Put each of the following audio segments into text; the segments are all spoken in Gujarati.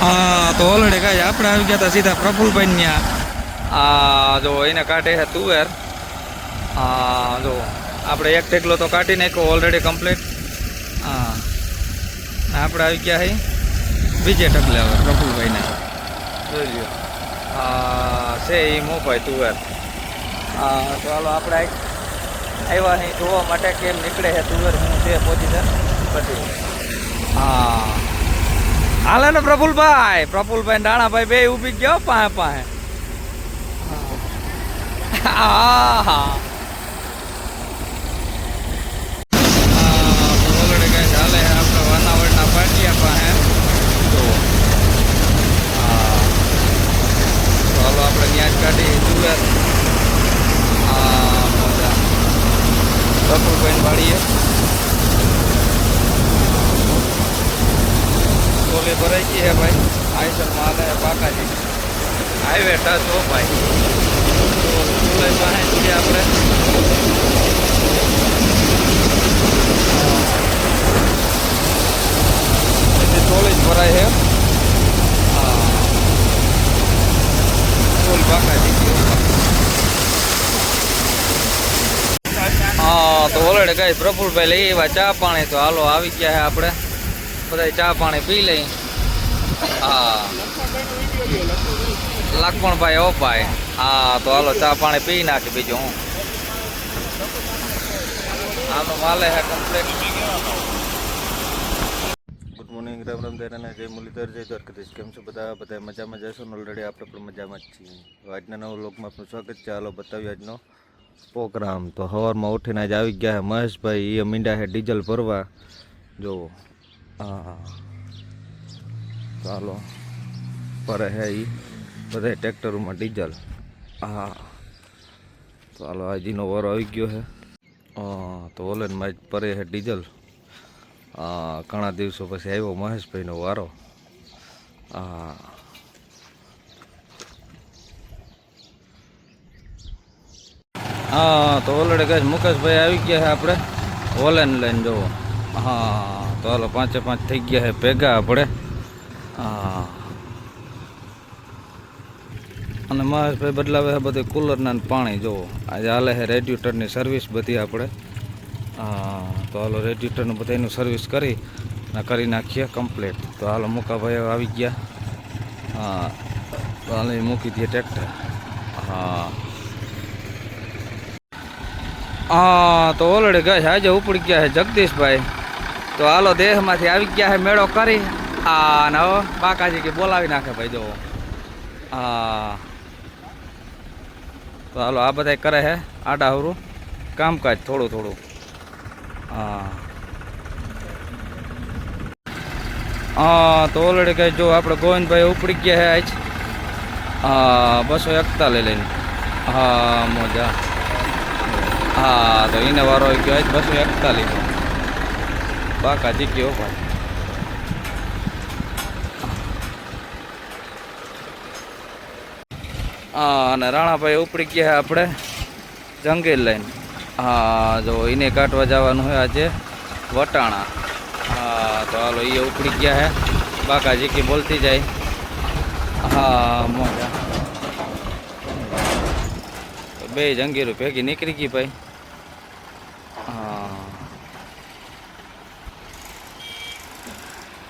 હા તો ઓલરેડી કાંઈ આપણે આવી ગયા હતા સીધા પ્રફુલભાઈ ત્યાં. આ જો એને કાઢે છે તુવેર. હા જો આપણે એક ટેકલો તો કાઢી નાખ્યો ઓલરેડી કમ્પ્લીટ. હા આપણે આવી ગયા છે બીજે ઢગલે હવે પ્રફુલભાઈને જોઈ લ્યો. હા છે એ મોભાઈ તુવેર. હા તો હાલો આપણે આવ્યા અહીં જોવા માટે કેમ નીકળે છે તુવેર હું છે પોઝિશન પછી. હા હાલે ને પ્રફુલભાઈ દાણાભાઈ બે ઊભી ગયો પાસે પાસે. હા હા ઓલરેડી કઈ ચાલે આપણે વાનાવડના પાટિયા પાસે. તો હા ચાલો આપણે ત્યાં જ કાઢી તુવેર. હા મજા પ્રફુલભાઈ વાળીએ ટોલી ભરાઈ ગઈ હે ભાઈ. આઈસરમાં હાલે બાકાજી હાઈવે ટચ હો ભાઈ. ટોલી પાસે છીએ આપણે. ટોલી જ ભરાય છે. હા ટોલ બાકાજી ગયો. હા તો ઓલરેડી કઈ પ્રફુલભાઈ લઈ આવ્યા ચા પાણી. તો હાલો આવી ગયા છે આપણે બધા ચા પાણી પી લઈ. હા લખમણભાઈ ઓ ભાઈ. હા તો હાલો ચા પાણી પી નાખી બીજું હું. આનો માલે હે complete. Good morning Ram Ram દેરાને જય મુરલીધર જય દ્વારકાધીશ. કેમ છો બધા મજામાં જશો ને? ઓલરેડી આપણે પણ મજામાં જ છીએ. આજના નવા લોકમાં આપનું સ્વાગત છે. હાલો બતાવ્યું આજનો પ્રોગ્રામ. તો સવારમાં ઉઠીને આજ આવી ગયા હે મહેશભાઈ. એ મીંડા હે ડીઝલ ભરવા જોવો. હા ચાલો ભરે હે એ બધા ટ્રેક્ટરોમાં ડીઝલ. હા તો હાલો આજનો વારો આવી ગયો છે. તો ઓલેનમાં જ ભરે છે ડીઝલ. ઘણા દિવસો પછી આવ્યો મહેશભાઈનો વારો. હા હા તો ઓલરેડી કઈ મુકેશભાઈ આવી ગયા છે આપણે ઓલેન લઈને જુઓ. હા તો હાલો 5 થઈ ગયા છે ભેગા આપણે. હા અને મહેશભાઈ બદલાવે છે બધું કુલરના પાણી જુઓ. આજે હાલે છે રેડ્યુટરની સર્વિસ બધી આપણે. હા તો હાલો રેડ્યુટરનું બધાનું સર્વિસ કરી નાખીએ કમ્પ્લીટ. તો હાલો મુકાભાઈ આવી ગયા. હા તો હાલ મૂકી દઈએ ટ્રેક્ટર. હા હા તો ઓલરેડી ગઈ આજે ઉપડી ગયા છે જગદીશભાઈ. તો હાલો દેહમાંથી આવી ગયા છે મેળો કરી. હા ને હવે બાકાજી કે બોલાવી નાખે ભાઈ જો. હા તો હાલો આ બધા કરે છે આડાહરું કામકાજ થોડું. હા તો ઓલરેડી કઈ જો આપણે ગોવિંદભાઈ ઉપડી ગયા છે આજ. હા 241 લઈને. હા મોજા. હા તો એને વારો આવી ગયો 241 બાકા જીક્યો ભાઈ. હા અને રાણાભાઈ ઉપડી ગયા આપણે જંગીર લાઈન. હા જો એને કાઢવા જવાનું હોય આજે વટાણા. હા તો હાલો એ ઉપડી ગયા હે બાકા જીકી બોલતી જાય. હા મોજા બે જંગીરો ભેગી નીકળી ગઈ ભાઈ. હા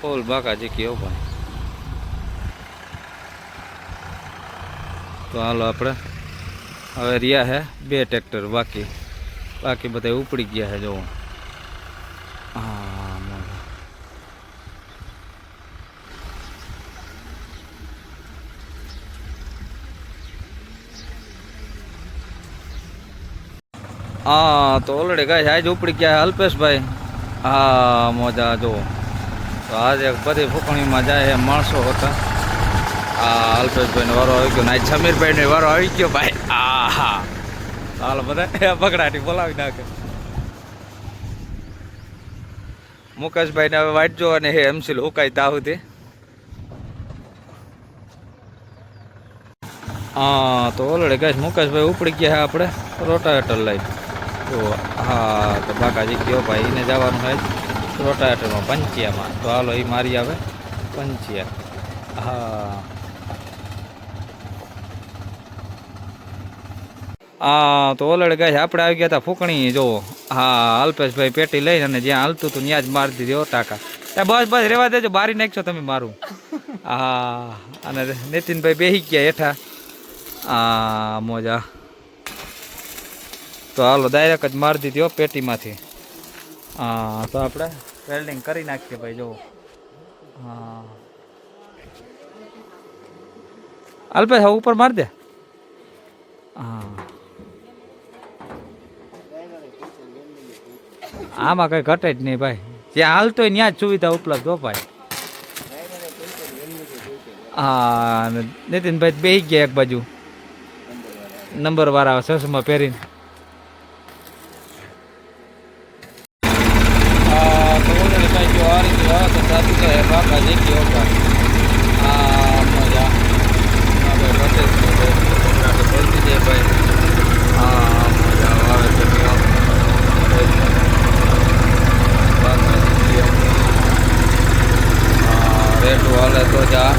ફૂલ બાકાજી કયો ભાઈ. તો હાલો આપણે હવે રહ્યા હે 2 ટ્રેક્ટર બાકી બધા ઉપડી ગયા છે જોવો. હા હા તો ઓલરેડી ગાય આજ ઉપડી ગયા અલ્પેશભાઈ. હા મોજા જો તો આજે બધી ફૂકણીમાં જાય માણસો હતા. હા અલ્પેશભાઈનો વારો આવી ગયો ને આજ સમીરભાઈનો વારો આવી ગયો ભાઈ. હા હાલ બધા બગડાટી બોલાવી નાખે. મુકેશભાઈને હવે વાટ જોવાની હે એમસીલ ઉકાઈ તા સુધી. હા તો ઓલરેડી ગાય મુકેશભાઈ ઉપડી ગયા આપણે રોટાવેટર લઈ. તો હા તો બાકાજી ગયો ભાઈ એને જવાનું હોય રોટાવેટરમાં પંચિયામાં. તો હાલો એ મારી આવે પંચિયા. હા હા તો ઓલરેડી ગાય આપણે આવી ગયા હતા ફૂકણી જો. હા અલ્પેશભાઈ પેટી લઈને અને જ્યાં હાલતું હતું ત્યાં જ મારી દીધી ટાંકા. બસ બસ રેવા દેજો, બારી નાખશો તમે મારું. હા અને નીતિનભાઈ બેસી ગયા હેઠા. હા મોજા. તો હાલો ડાયરેક્ટ જ મારી દીધી પેટીમાંથી. હા તો આપણે વેલ્ડિંગ કરી નાખીએ ભાઈ જો. હા અલ્પેશ હવે ઉપર મારી દે. હા આમાં કઈ ઘટે જ નહીં ભાઈ, જ્યાં હાલતો હોય ત્યાં જ સુવિધા ઉપલબ્ધ હો ભાઈ. હા નીતિનભાઈ બેસી ગયા એક બાજુ નંબર વાળા ચશ્મા પહેરીને. રેટું હાલે તો જા.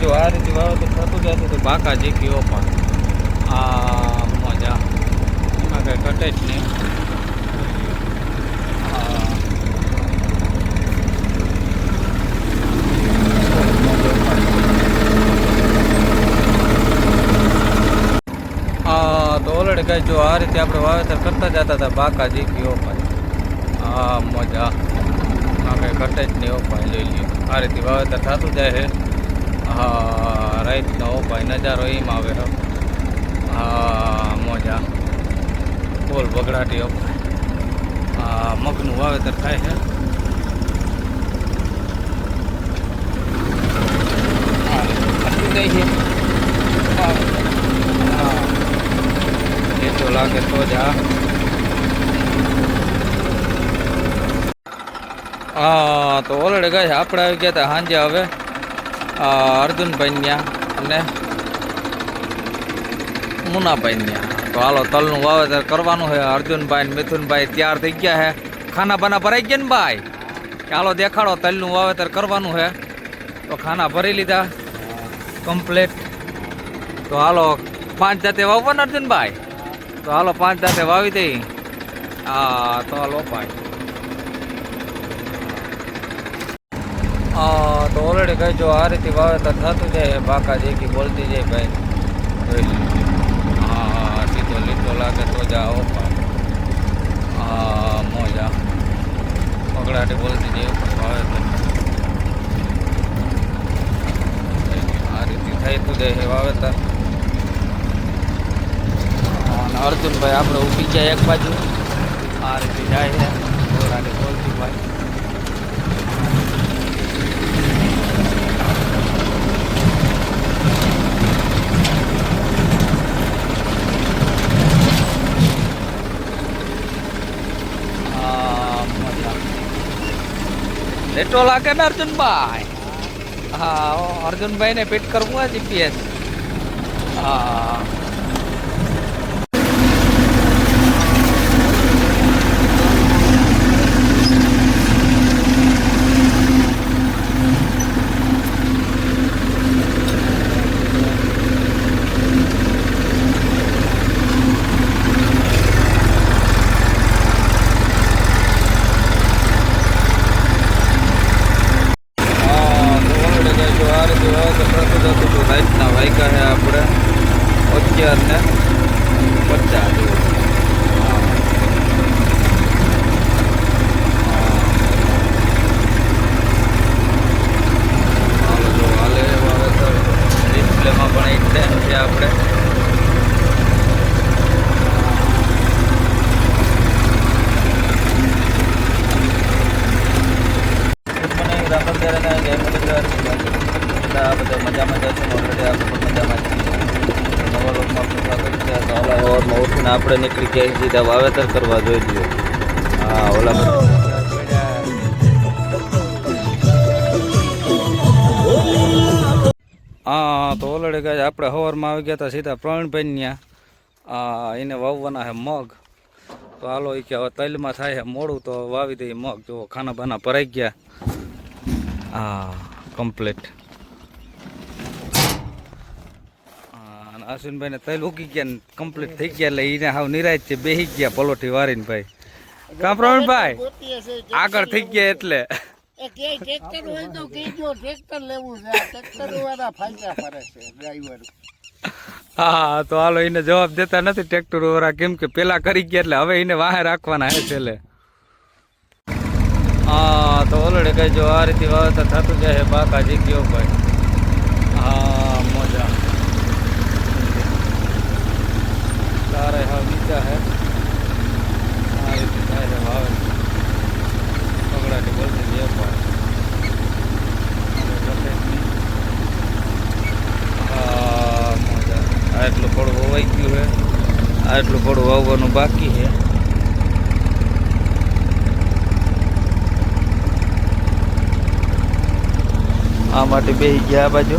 જો આ રીતે વાવે તો થતું જતું હતું બાકા જીકીઓ પણ. આ મજા એમાં કઈ ઘટે જ નહીં. હા તો ઓલરેડી કઈ જો આ રીતે આપણે વાવેતર કરતા જતા હતા બાકા જીકીઓ પણ. હા મજા એમાં કઈ ઘટે જ નહીં. ભાઈ લઈ લ્યો આ રીતે વાવેતર થતું જાય છે. હા રાઈતનો ભાઈ નજારો એમ આવે. હા મોજા બોલ બગડાટી. હા મગનું વાવેતર થાય છે. એટલો લાગે તો જ. હા તો ઓલરેડી ગાય આપણે આવી ગયા હતા સાંજે હવે અર્જુનભાઈ ત્યાં અને મુનાભાઈ ત્યાં. તો હાલો તલનું વાવેતર કરવાનું છે. અર્જુનભાઈ મિથુનભાઈ તૈયાર થઈ ગયા છે. ખાના બાના ભરાઈ ગયા ને ભાઈ? હાલો દેખાડો, તલનું વાવેતર કરવાનું છે. તો ખાના ભરી લીધા કમ્પ્લીટ. તો હાલો 5 જાતે વાવવાના અર્જુનભાઈ? તો હાલો 5 જાતે વાવી દઈ. હા તો હાલો ભાઈ. તો ઓલરેડી કહી જો આ રીતે વાવેતર થતું જાય બાકા જેકી બોલતી જાય ભાઈ. હા સીધો લીધો લાગે તો જાઓ. હા મોજા પગડાટી બોલતી જાય વાવેતર આ રીતે થઈ તું જાય વાવેતર. અને અર્જુનભાઈ આપણે ઊભી જાય એક બાજુ આ રીતે જાય છે પગડાટી બોલતી ભાઈ. લેટો લાગે ને અર્જુનભાઈ? હા અર્જુનભાઈ ને ફિટ કરવું હોય જીપીએસ. હા રાઈતના વાગ્યા છે આપણે 11:50. હાલો જો હાલે વાવેતર ડિસ્પ્લેમાં પણ એક ટાઈમ છે આપણે. બધા મજામાં જશે. ઓલરેડી આપણે મજામાં છીએ. નવો અને આપણે નીકળી ગયા સીધા વાવેતર કરવા જોઈ લ્યો. હા ઓલા હા તો ઓલરેડી કહે આપણે સવારમાં આવી ગયા હતા સીધા પ્રવીણભાઈ ત્યાં એને વાવવાના છે મગ. તો હાલો એ કે હવે તલમાં થાય છે મોડું તો વાવી દઈએ મગ. જો ખાના બાના ભરાઈ ગયા. હા કમ્પ્લીટ. અને અશ્વિનભાઈને તલ ઉગી ગયા ને કમ્પ્લીટ થઈ ગયા એટલે એને હાવ નિરાશ છે બેસી ગયા પલોઠી વારીને ભાઈ. કા પ્રવીણભાઈ આગળ થઈ ગયા એટલે હા તો હાલો એને જવાબ દેતા નથી ટ્રેક્ટર વાળા કેમ કે પેલા કરી ગયા એટલે હવે એને વાહે રાખવાના હે છેલ્લે. હા તો ઓલરેડી કઈ જો આ રીતે વાવેતર થતું જાય બાકા જીગ્યો ભાઈ. હા મજા તારે હા બીજા હે આ રીતે થાય છે વાવેતર પગડાટી બોલતી જે ભાઈ. હા મજા આ એટલું થોડું વવાઈ ગયું છે. આ એટલું થોડું વાવવાનું બાકી છે. આ માટે બેસી ગયા આ બાજુ.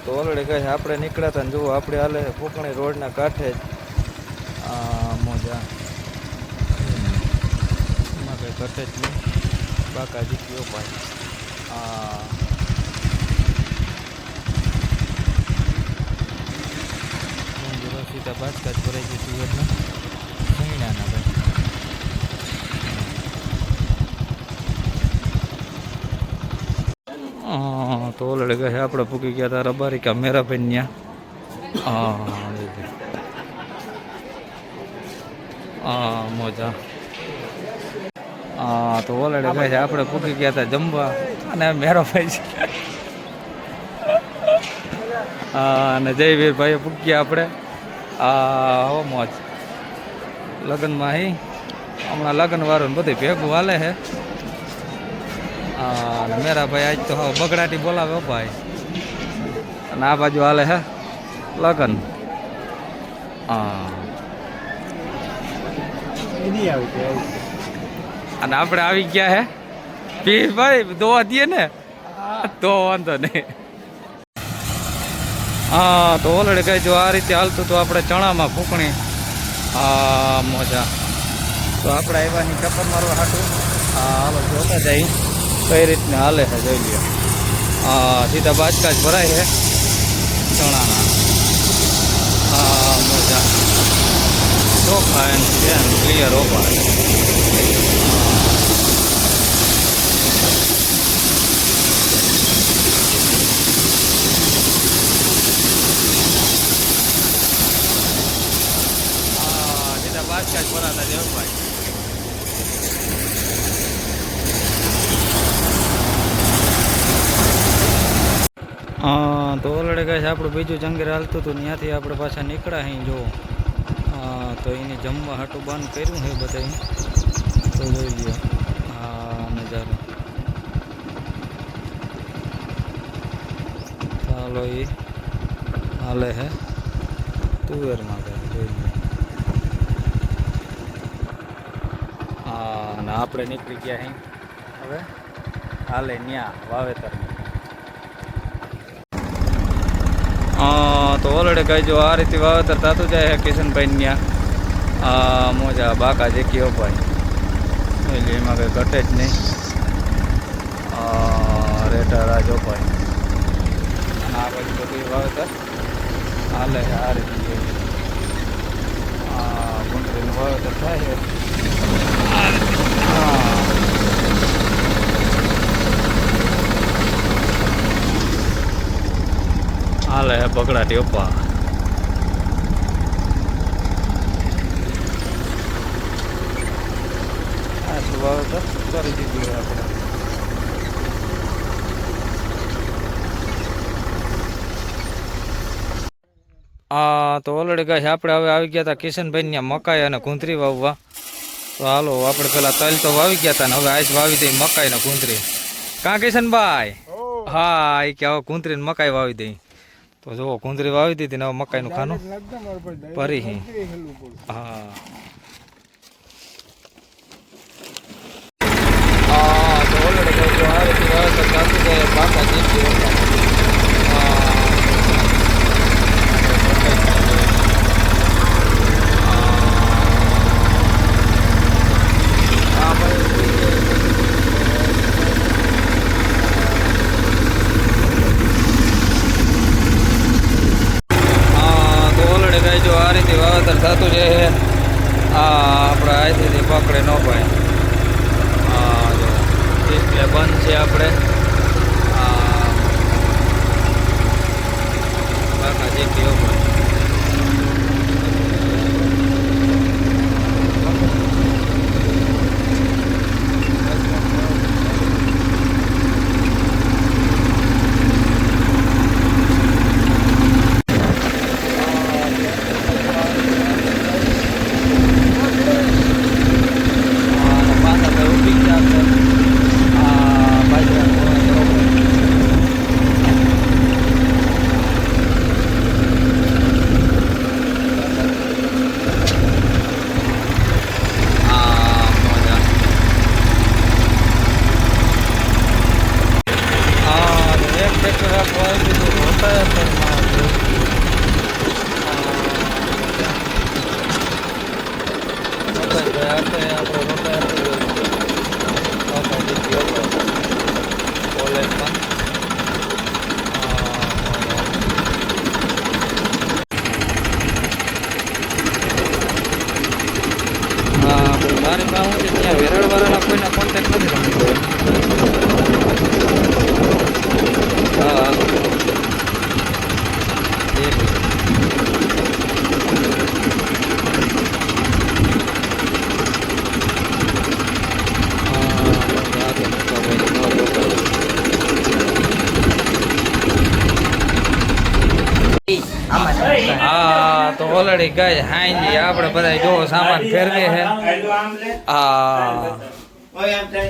તો ઓલરેડી કહે આપણે નીકળ્યા હતા ને જુઓ આપણે હાલે પોકણી રોડના કાંઠે જ મોજા એમાં કંઈ ઘટે જ નહીં બાકાજી કયો ભાઈ. સીધા બાજકા જ ભરાઈ ગઈ સુરતના મહિનાના ભાઈ. તો ઓલરેડી કહે આપણે પૂકી ગયા હતા રબારિકા મેરાભાઈ ત્યાં મોજા. તો ઓલરેડી કહે આપણે પૂકી ગયા હતા જમવા અને મેરાભાઈ છે અને જયવીરભાઈ પૂગ્યા આપણે હો મોજ લગ્નમાં અહીં હમણાં લગ્ન વાળું બધું ભેગું હાલે છે. અને મેરા ભાઈ આજ તો બગડાટી બોલાવે ભાઈ. અને આ બાજુ હાલે હે લગન. અને આપણે આવી ગયા હે પીર ભાઈ દોવા દઈએ ને તો વાંધો નહીં. તો ઓલરેડી કઈ જો આ રીતે હાલતું તો આપણે ચણામાં ફૂંકણી મોજા. તો આપણે આવ્યાની ચક્કર મારવા હાટું હાલો જોતા જાય કઈ રીતને હાલે છે જોઈ લ્યો. સીધા બાજકા જ ભરાય છે ચણાના મોજા ચોખા એમ ક્લિયર ઓપા. સીધા બાજકા જ ભરાતા છે ભાઈ. તો ઓલરેડી કહે છે આપણું બીજું જંગીર હાલતું હતું ત્યાંથી આપણે પાછા નીકળ્યા અહીં જો. તો એને જમવા હાટું બંધ કર્યું છે બધા તો જોઈ લ્યો નજારો. ચાલો એ હાલે હે તુવેરમાં હા, અને આપણે નીકળી ગયા અહીં હવે હાલે ન્યા વાવેતર. તો ઓલરેડી કઈ જો આ રીતે વાવેતર થતું જાય કિશનભાઈ ન્યા મોજા બાકા જેકી ભાઈ એટલે એમાં કંઈ ઘટે જ નહીં. રેટા રાજો ભાઈ અને આ બાજુ બધું વાવેતર હાલે આ રીતે ગુંદરીનું વાવેતર થાય છે. હાલે બગડાટી ઓપા વાવેતર કરી દીધું આપણે. તો ઓલરેડી ગાય આપણે હવે આવી ગયા હતા કિશનભાઈ ને મકાઈ અને કુંતરી વાવવા. તો હાલો આપણે પેલા તલ તો વાવી ગયા હતા ને હવે આજ વાવી દઈ મકાઈ ને કુંતરી. કાં કિશનભાઈ? હા, એ કે હવે કુંતરી ને મકાઈ વાવી દઈ. તો જુઓ કુંતરી વાવી દીધી ને હવે મકાઈનું ખાનું ભરી. હા તો ઓલરેડી જો આ રીતે વાવેતર થતું જાય બાકા જેટલી વાવેતર થતું છે. આપણે અહીંથી પકડે ન ભાઈ. જો ડિસ્પ્લે બંધ છે આપણે બાકા જે કેવો ભાઈ. મારી પાસે હું ત્યાં વેરાળવાળાના કોઈના કોન્ટેક્ટ નથી રમતો. હા હા તો ઓલરેડી ગઈ હાંજી આપણે બધા જો સામાન ફેરવે છે. હા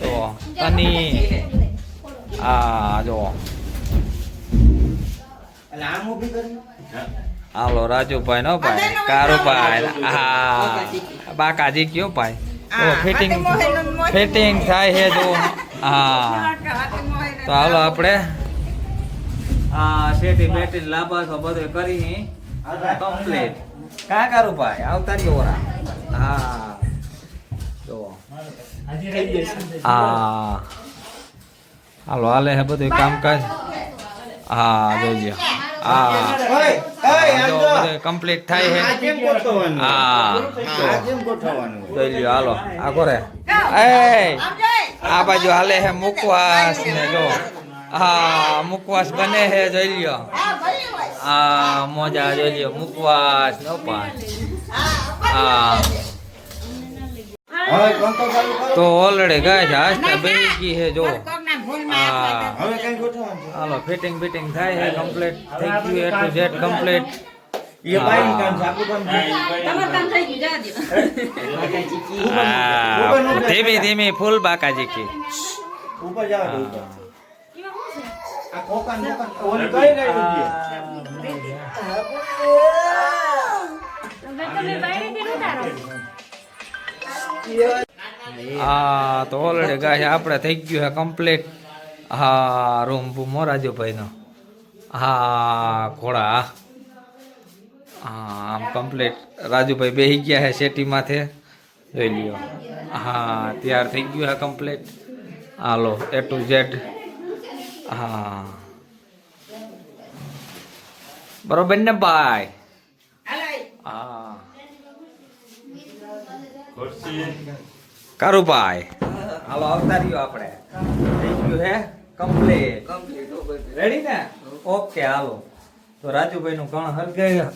તો તની જો હાલો રાજુભાઈ નો ભાઈ કારુભાઈ. હા બાકાજી કયો ભાઈ. ફિટિંગ ફિટિંગ થાય છે જો. હા તો હાલો આપણે શેઠી બેટી લાભાસો બધું કરી કમ્પ્લીટ. કા કરું ભાઈ આવતા રહ્યો ઓરા. હા જો હાલો હાલે હે બધું કામકાજ. હા જોજો બધું કમ્પ્લીટ થાય છે. હા જોઈ લ્યો હાલો આ કોરે આ બાજુ હાલે હે મુકવાસ ને જો. હા મુકવાસ બને હે જોઈ લ્યો. હા મોજા જોઈ લ્યો મુકવાસ નો પાન. હા તો ઓલરેડી ગાય છે આસ્તા બેહી ગઈ હે જો. હા હાલો ફિટિંગ ફિટિંગ થાય છે કમ્પ્લીટ થઈ ગયું. એ ટુ ઝેડ કમ્પ્લીટ. ધીમી ધીમી ફૂલ બાકાજી કી. આપણે ગાય આપણે થઈ ગયું હે કમ્પ્લીટ. હા રૂમ બૂમો રાજુભાઈનો. હા ઘોડા હા આમ કમ્પ્લીટ રાજુભાઈ બેસી ગયા હે શેટી માથે જોઈ લ્યો. હા તૈયાર થઈ ગયું હે complete. Hello A to Z. હા બરોબર ને ભાઈ. હા કારુભાઈ હાલો આવતા રહ્યો આપણે થઈ ગયું હે કમ્પ્લીટ. રેડી ને ઓકે હાલો તો રાજુભાઈ નું કણ હરગાય